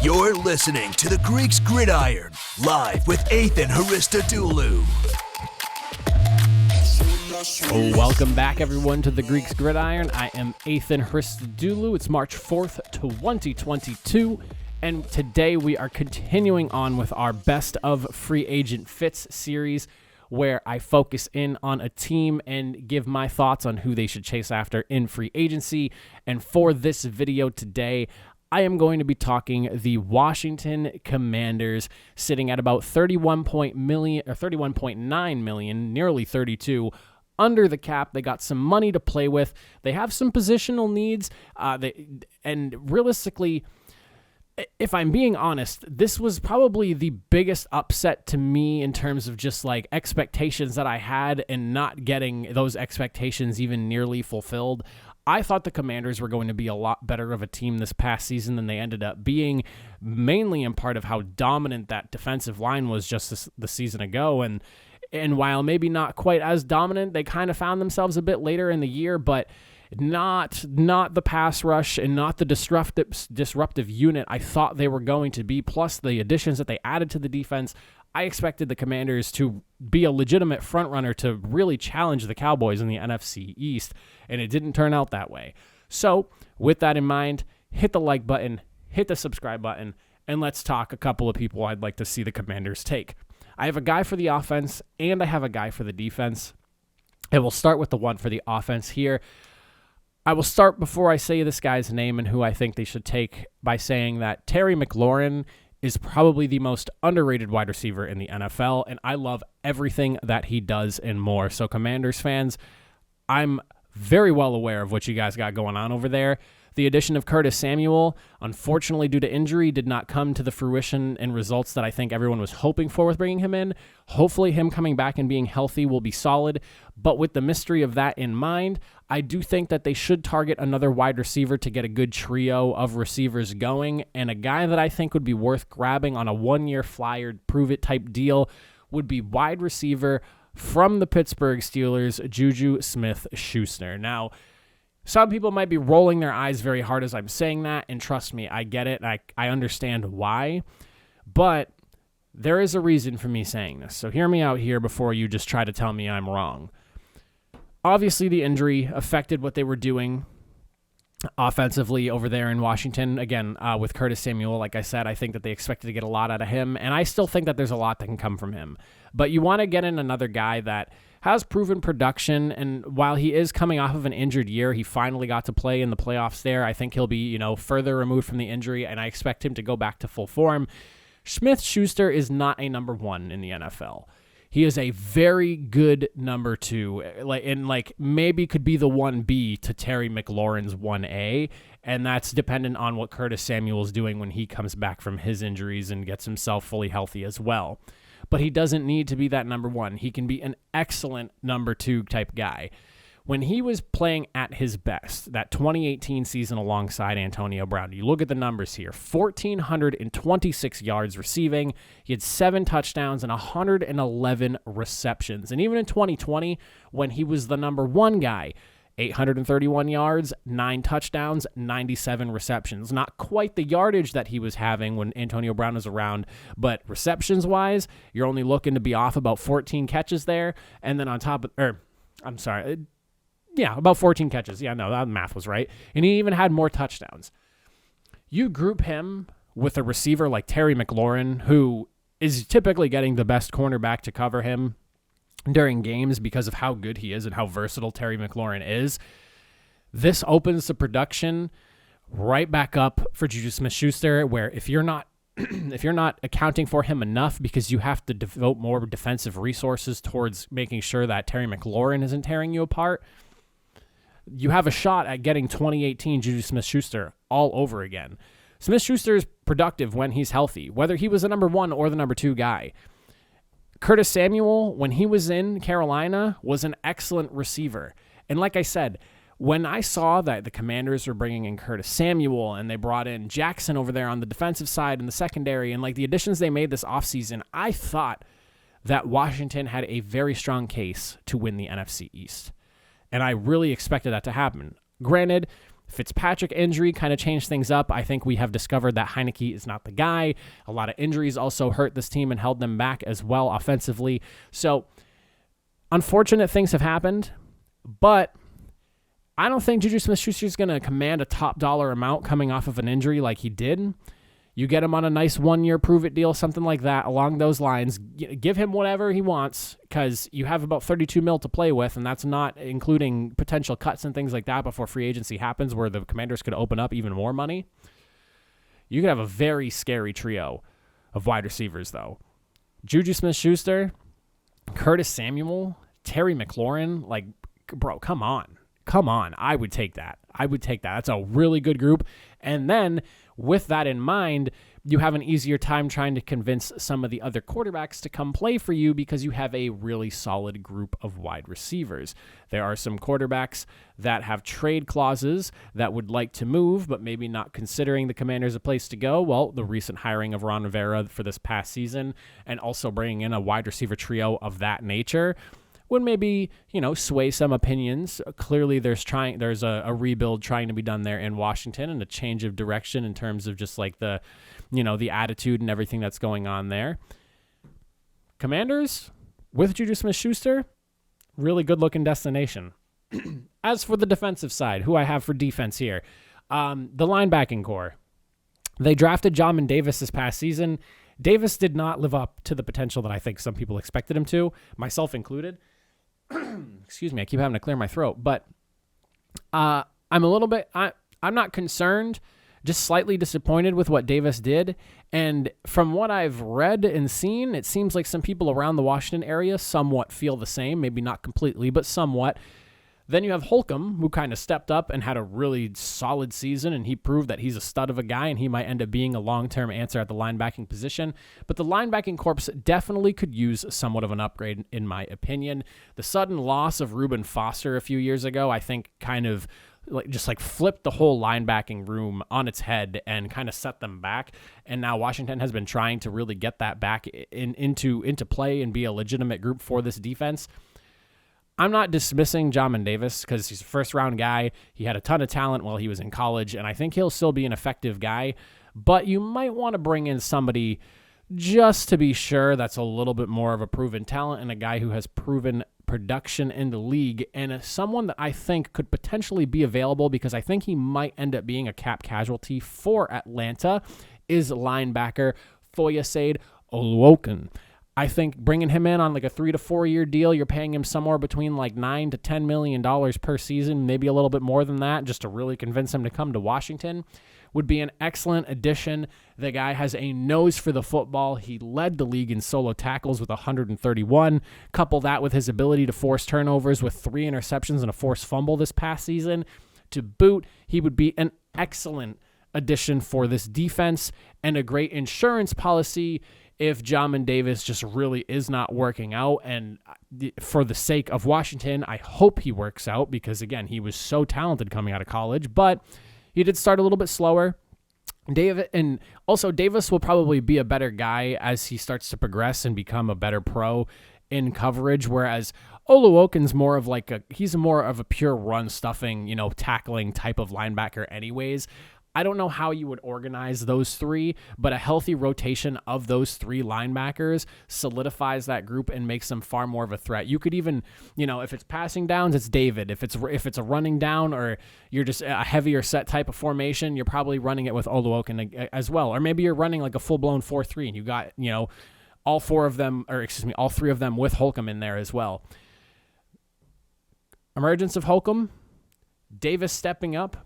You're listening to the Greeks Gridiron, live with Ethan Haristodoulou. Welcome back, everyone, to the Greeks Gridiron. I am Ethan Haristodoulou. It's March 4th, 2022, and today we are continuing on with our Best of Free Agent Fits series, where I focus in on a team and give my thoughts on who they should chase after in free agency. And for this video today, I am going to be talking the Washington Commanders, sitting at about 31.9 million, nearly 32, under the cap. They got some money to play with. They have some positional needs, and realistically, if I'm being honest, this was probably the biggest upset to me in terms of just like expectations that I had and not getting those expectations even nearly fulfilled. I thought the Commanders were going to be a lot better of a team this past season than they ended up being, mainly in part of how dominant that defensive line was just the season ago. And while maybe not quite as dominant, they kind of found themselves a bit later in the year, but not the pass rush and not the disruptive unit I thought they were going to be, plus the additions that they added to the defense. I expected the Commanders to be a legitimate frontrunner to really challenge the Cowboys in the NFC East, and it didn't turn out that way. So, with that in mind, hit the like button, hit the subscribe button, and let's talk a couple of people I'd like to see the Commanders take. I have a guy for the offense, and I have a guy for the defense. And we'll start with the one for the offense here. I will start before I say this guy's name and who I think they should take by saying that Terry McLaurin is probably the most underrated wide receiver in the NFL, and I love everything that he does and more. So Commanders fans, I'm very well aware of what you guys got going on over there. The addition of Curtis Samuel, unfortunately due to injury, did not come to the fruition and results that I think everyone was hoping for with bringing him in. Hopefully him coming back and being healthy will be solid, but with the mystery of that in mind, I do think that they should target another wide receiver to get a good trio of receivers going, and a guy that I think would be worth grabbing on a one-year flyer prove-it type deal would be wide receiver from the Pittsburgh Steelers, Juju Smith-Schuster. Now, some people might be rolling their eyes very hard as I'm saying that, and trust me, I get it. I understand why, but there is a reason for me saying this. So hear me out here before you just try to tell me I'm wrong. Obviously, the injury affected what they were doing offensively over there in Washington. Again, with Curtis Samuel, like I said, I think that they expected to get a lot out of him, and I still think that there's a lot that can come from him. But you want to get in another guy that has proven production, and while he is coming off of an injured year, he finally got to play in the playoffs there. I think he'll be, further removed from the injury, and I expect him to go back to full form. Smith-Schuster is not a number one in the NFL. He is a very good number two, and maybe could be the 1B to Terry McLaurin's 1A, and that's dependent on what Curtis Samuel is doing when he comes back from his injuries and gets himself fully healthy as well. But he doesn't need to be that number one. He can be an excellent number two type guy. When he was playing at his best, that 2018 season alongside Antonio Brown, you look at the numbers here, 1,426 yards receiving. He had 7 touchdowns and 111 receptions. And even in 2020, when he was the number one guy, 831 yards, 9 touchdowns, 97 receptions. Not quite the yardage that he was having when Antonio Brown was around, but receptions-wise, you're only looking to be off about 14 catches there. And then on top of, about 14 catches. Yeah, no, that math was right. And he even had more touchdowns. You group him with a receiver like Terry McLaurin, who is typically getting the best cornerback to cover him during games because of how good he is and how versatile Terry McLaurin is. This opens the production right back up for Juju Smith-Schuster, where if you're not accounting for him enough because you have to devote more defensive resources towards making sure that Terry McLaurin isn't tearing you apart, you have a shot at getting 2018 Juju Smith-Schuster all over again. Smith-Schuster is productive when he's healthy, whether he was the number one or the number two guy. Curtis Samuel, when he was in Carolina, was an excellent receiver. And like I said, when I saw that the Commanders were bringing in Curtis Samuel and they brought in Jackson over there on the defensive side in the secondary and the additions they made this offseason, I thought that Washington had a very strong case to win the NFC East. And I really expected that to happen. Granted, Fitzpatrick injury kind of changed things up. I think we have discovered that Heineke is not the guy. A lot of injuries also hurt this team and held them back as well offensively. So unfortunate things have happened, but I don't think Juju Smith-Schuster is going to command a top dollar amount coming off of an injury like he did. You get him on a nice 1-year prove-it deal, something like that, along those lines. Give him whatever he wants because you have about $32 million to play with, and that's not including potential cuts and things like that before free agency happens where the Commanders could open up even more money. You could have a very scary trio of wide receivers, though. Juju Smith-Schuster, Curtis Samuel, Terry McLaurin, like, bro, come on. Come on. I would take that. That's a really good group. And then with that in mind, you have an easier time trying to convince some of the other quarterbacks to come play for you because you have a really solid group of wide receivers. There are some quarterbacks that have trade clauses that would like to move, but maybe not considering the Commanders a place to go. Well, the recent hiring of Ron Rivera for this past season and also bringing in a wide receiver trio of that nature would maybe, sway some opinions. Clearly, there's a rebuild trying to be done there in Washington and a change of direction in terms of just like the attitude and everything that's going on there. Commanders, with Juju Smith-Schuster, really good-looking destination. As for the defensive side, who I have for defense here, the linebacking core. They drafted Jamin Davis this past season. Davis did not live up to the potential that I think some people expected him to, myself included. Excuse me, I keep having to clear my throat. But I'm not concerned, just slightly disappointed with what Davis did. And from what I've read and seen, it seems like some people around the Washington area somewhat feel the same, maybe not completely, but somewhat. Then you have Holcomb, who kind of stepped up and had a really solid season, and he proved that he's a stud of a guy, and he might end up being a long-term answer at the linebacking position. But the linebacking corps definitely could use somewhat of an upgrade, in my opinion. The sudden loss of Reuben Foster a few years ago, I think, kind of flipped the whole linebacking room on its head and kind of set them back. And now Washington has been trying to really get that back into play and be a legitimate group for this defense. I'm not dismissing Jamin Davis because he's a first-round guy. He had a ton of talent while he was in college, and I think he'll still be an effective guy. But you might want to bring in somebody just to be sure that's a little bit more of a proven talent and a guy who has proven production in the league and someone that I think could potentially be available because I think he might end up being a cap casualty for Atlanta is linebacker Foyasade Woken. I think bringing him in on like a 3 to 4 year deal, you're paying him somewhere between like $9 to $10 million per season, maybe a little bit more than that, just to really convince him to come to Washington, would be an excellent addition. The guy has a nose for the football. He led the league in solo tackles with 131. Couple that with his ability to force turnovers with 3 interceptions and a forced fumble this past season. To boot, he would be an excellent addition for this defense and a great insurance policy if Jamin Davis just really is not working out. And for the sake of Washington, I hope he works out because, again, he was so talented coming out of college, but he did start a little bit slower. Davis will probably be a better guy as he starts to progress and become a better pro in coverage, whereas Oluwoken's more of he's more of a pure run stuffing, tackling type of linebacker anyways. I don't know how you would organize those three, but a healthy rotation of those 3 linebackers solidifies that group and makes them far more of a threat. You could even, if it's passing downs, it's David. If it's a running down or you're just a heavier set type of formation, you're probably running it with Oluwoken as well. Or maybe you're running like a full-blown 4-3 and you got, all 3 of them with Holcomb in there as well. Emergence of Holcomb, Davis stepping up,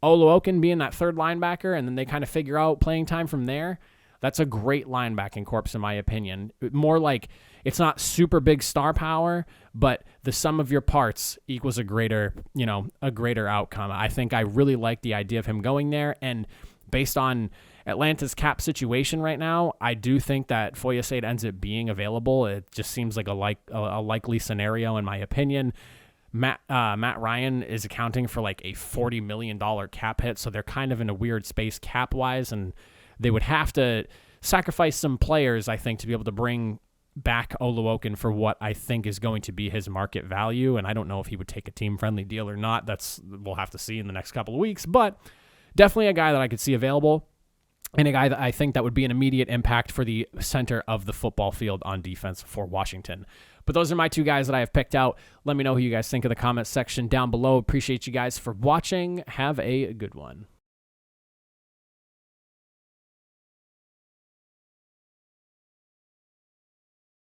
Oluwoken being that third linebacker, and then they kind of figure out playing time from there. That's a great linebacking corps, in my opinion. More like it's not super big star power, but the sum of your parts equals a greater outcome. I think I really like the idea of him going there, and based on Atlanta's cap situation right now, I do think that Foyasade ends up being available. It just seems like a likely scenario, in my opinion. Matt Ryan is accounting for like a $40 million cap hit, so they're kind of in a weird space cap-wise, and they would have to sacrifice some players, I think, to be able to bring back Woken for what I think is going to be his market value, and I don't know if he would take a team-friendly deal or not. We'll have to see in the next couple of weeks, but definitely a guy that I could see available, and a guy that I think that would be an immediate impact for the center of the football field on defense for Washington. But those are my two guys that I have picked out. Let me know who you guys think in the comments section down below. Appreciate you guys for watching. Have a good one.